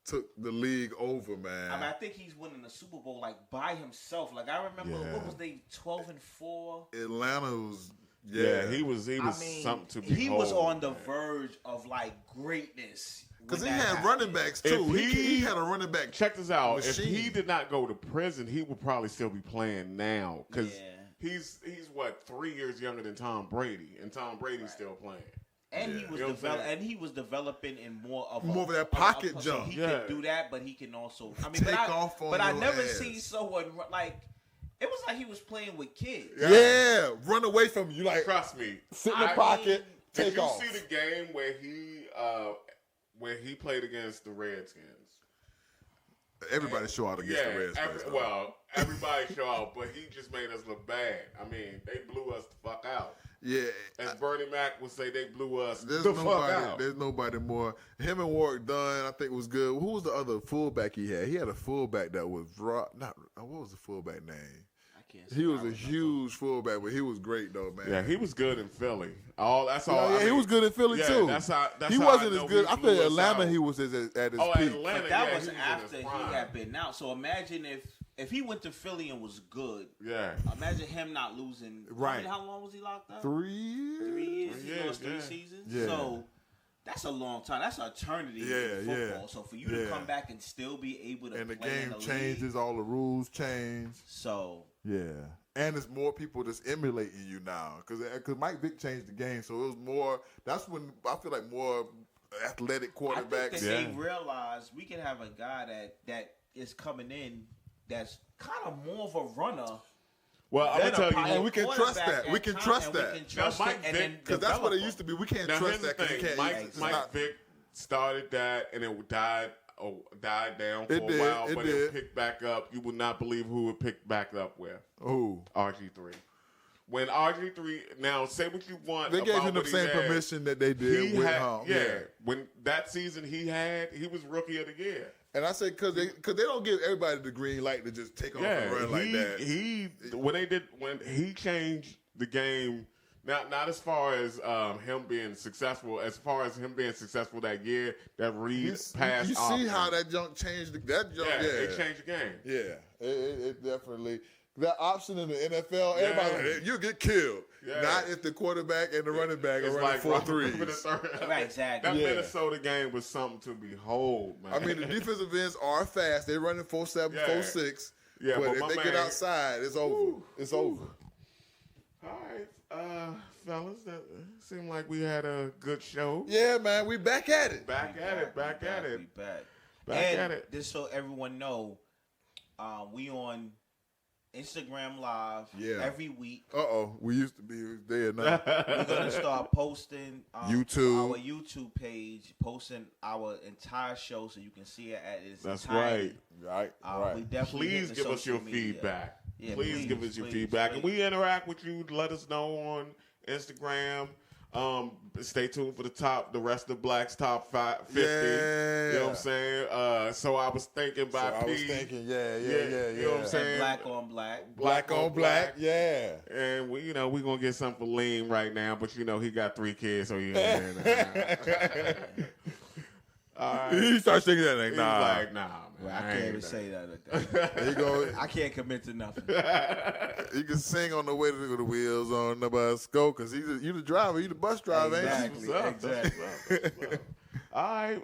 Took the league over, man. I mean, I think he's winning the Super Bowl like by himself. Like I remember, Yeah. what was they 12-4? Atlanta was. Yeah, he was I mean, something to behold. he was on the verge of like greatness Because when he that had happened. running backs too. If He had a running back. Check this out. Machine. If he did not go to prison, he would probably still be playing now. Because Yeah. he's what 3 years younger than Tom Brady, and Tom Brady's still playing. And he was developing in more of that pocket so jump. He can do that, but he can also. I mean, take off on but I your never ass. seen someone like. It was like he was playing with kids. Yeah, run away from you. Like, Trust me, sit in the pocket, take did off. you see the game where he played against the Redskins? Everybody show out against the Redskins. Everybody show out, but he just made us look bad. I mean, they blew us the fuck out. Yeah. As Bernie Mac would say, they blew us There's the fuck out. There's nobody more. Him and Warwick Dunn, I think, was good. Who was the other fullback he had? He had a fullback that was what was the fullback name? He was a huge fullback, but he was great though, man. Yeah, he was good in Philly. That's all. Yeah, he was good in Philly too. He wasn't as good. I think Atlanta he was at his peak. Atlanta, but that was after he had been out. So imagine if he went to Philly and was good. Yeah. Imagine him not losing. Right. I mean, how long was he locked up? 3 years. 3 years. 3 He years, lost 3 seasons. Yeah. So that's a long time. That's an eternity in football. So for you to come back and still be able to and the play game in the changes, league, all the rules change. So yeah. And there's more people that's emulating you now because Mike Vick changed the game, so it was more. That's when I feel like more athletic quarterbacks. I think that they realize we can have a guy that is coming in that's kind of more of a runner. Well, I'm gonna tell you, and we can trust that. We can trust that. Because that's what it used to be. We can't trust that because you can't. Mike Vick started that, and it died down for a while, but it picked back up. You would not believe who it picked back up with. Who? RG3. When RG3, now say what you want. They gave him the same permission that they did with Hum. Yeah. When that season he was rookie of the year. And I say because they don't give everybody the green light to just take off and run like that. When he changed the game. Not as far as him being successful. As far as him being successful that year, that Reed passed. You see how that junk changed it changed the game. Yeah, it definitely. That option in the NFL, everybody like, you get killed. Yeah. Not if the quarterback and the running back are running 4 threes. Right, exactly. That Minnesota game was something to behold, man. I mean, the defensive ends are fast. They're running 4.7, 4.6. Yeah, but if they get outside, it's over. It's over. All right, fellas, that seemed like we had a good show. Yeah, man, we back at it. Back at it. Just so everyone know, we on Instagram Live every week. We used to be there now. We're gonna start posting our YouTube page, posting our entire show so you can see it at its entirety. Right. We definitely please give us your feedback. Yeah, please give us your feedback, and we interact with you. Let us know on Instagram. Stay tuned for the rest of Black's top 50. Yeah. You know what I'm saying? So I was thinking by P. I was thinking, You know what I'm saying? Black on black. Black on black. Yeah. And we gonna get something for Lean right now, but he got 3 kids, so all right. He starts thinking that thing. He's like, nah, man. I can't even say that. There you go. I can't commit to nothing. You can sing on the way to the wheels on the bus go because you the driver, you the bus driver, exactly. ain't you? Exactly. All right,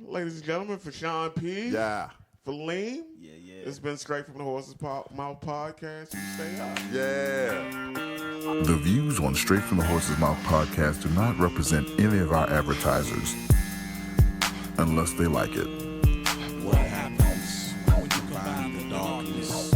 ladies and gentlemen, for Sean P. Yeah. For Lean. Yeah. It's been Straight from the Horse's Mouth podcast. You stay up. Yeah. The views on Straight from the Horse's Mouth podcast do not represent any of our advertisers unless they like it. What happens when you combine the darkness?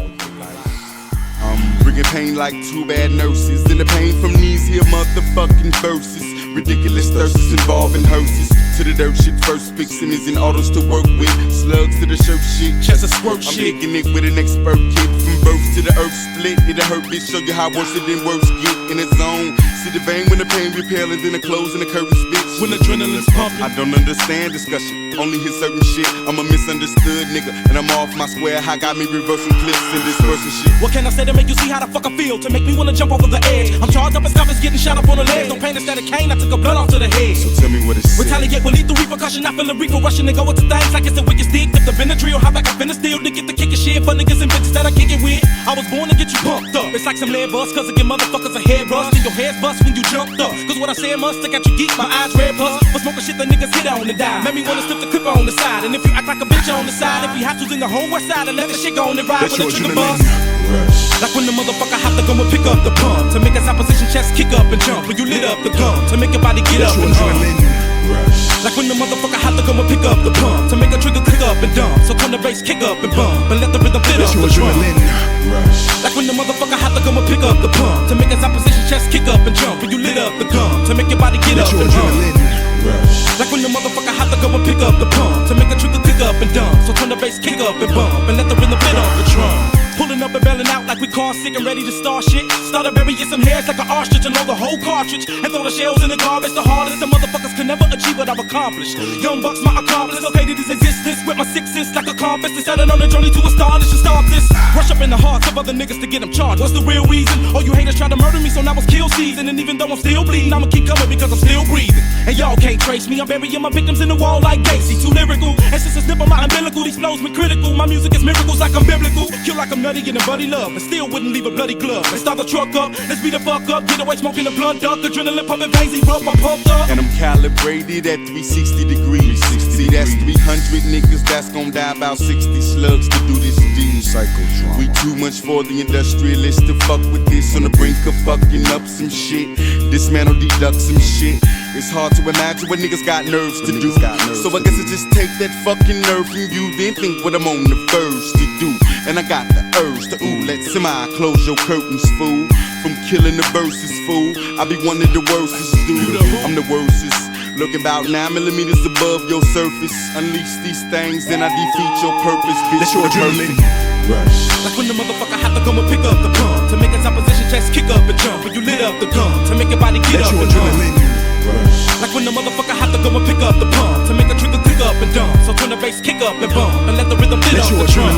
I'm bringing pain like 2 bad nurses, and the pain from these here motherfucking verses. Ridiculous thirsts involving hearses. To the dirt shit first fixing isn't autos to work with. Slugs to the shirt shit, just a squirt shit. I'm picking it with an expert kit. From birth to the earth split, it'll hurt bitch. Show you how worse it than worse get in its zone. See the vein when the pain repelling, then the clothes and the curtains bitch. When adrenaline's pumping, I don't understand discussion. Only hear certain shit. I'm a misunderstood nigga, and I'm off my square. How got me reversing clips and dispersing shit. what can I say to make you see how the fuck I feel? To make me wanna jump over the edge. I'm charged up and stuff is getting shot up on the legs. No pain instead of cane, I took a blood off to the head. So tell me what it's Retaliate with lethal repercussion. I feel a reefer rushing to go into things like it's a wicked stick. If the Benadryl, hop back up in the steel to get the kicking shit for niggas and bitches that I kick it with. I was born to get you pumped up. It's like some lead bust, cause I give motherfuckers a head rust. And your head's bust when you jumped up. Cause what I say must stick out you geek, my eyes red plus. For smoking shit the niggas hit on and die. Made me wanna slip the clipper on the side. And if you act like a bitch on the side, if we have to, then the whole west side and let the shit go on and ride with the trigger bust. Like when the motherfucker have to go and pick up the pump to make his opposition chest kick up and jump. When you lit up the gun to make your body get up and like when the motherfucker have to go and pick up the pump to make a trigger click up and dump. So turn the bass kick up and bump and let the rhythm fit up the drum. Like when the motherfucker have to go and pick up the pump to make his opposition chest kick up and jump. When you lit up the gun to make your body get up and jump. Like when the motherfucker have to go and pick up the pump to make a trigger click up and dump. So turn the bass kick up and bump and let the rhythm fit up the drum. Pulling up and bailing out like we car sick and ready to start shit. Started burying some hairs like an ostrich and load the whole cartridge and throw the shells in the garbage. The hardest the motherfuckers can never achieve what I've accomplished. Young bucks, my accomplice, located his existence with my sixes like a compass. Decided on a journey to establish and start this. Rush up in the hearts of other niggas to get them charged. What's the real reason? All you haters try to murder me, so now it's kill season. And even though I'm still bleeding, I'ma keep coming because I'm still breathing. And y'all can't trace me. I'm burying my victims in the wall like Gacy. Too lyrical, and since it's nip on my umbilical, these flows me critical. My music is miracles like I'm biblical. Kill like I'm nutty and a buddy love. But still wouldn't leave a bloody glove. Let's start the truck up, let's beat the fuck up. Get away smoking the blunt duck. Adrenaline pumping veins, he broke my pumped up. And I'm calibrated at 360 degrees. See, that's 300 niggas that's gon' die about 60 slugs to do this deed. We too much for the industrialists to fuck with this. On the brink of fucking up some shit. Dismantle, deduct some shit. It's hard to imagine what niggas got nerves to do. So I guess I just take that fucking nerve from you, then think what I'm on the verge to do. And I got the urge to let semi-close your curtains, fool. From killing the verses, fool, I be one of the worstest, dude. I'm the worstest. Looking about 9 millimeters above your surface. Unleash these things, then I defeat your purpose, bitch. That's your adrenaline rush. Like when the motherfucker have to go and pick up the pump to make his opposition chest kick up and jump. When you lit up the gun to make your body get up and jump. Like when the motherfucker have to go and pick up the pump to make a trigger click up and dump. So turn the bass kick up and bump and let the rhythm fit up the drum.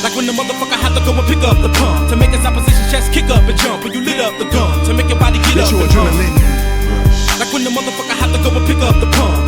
Like when the motherfucker have to go and pick up the pump to make his opposition chest kick up and jump. When you lit up the gun to make your body get up and jump. Like when the motherfucker have to go and pick up the pump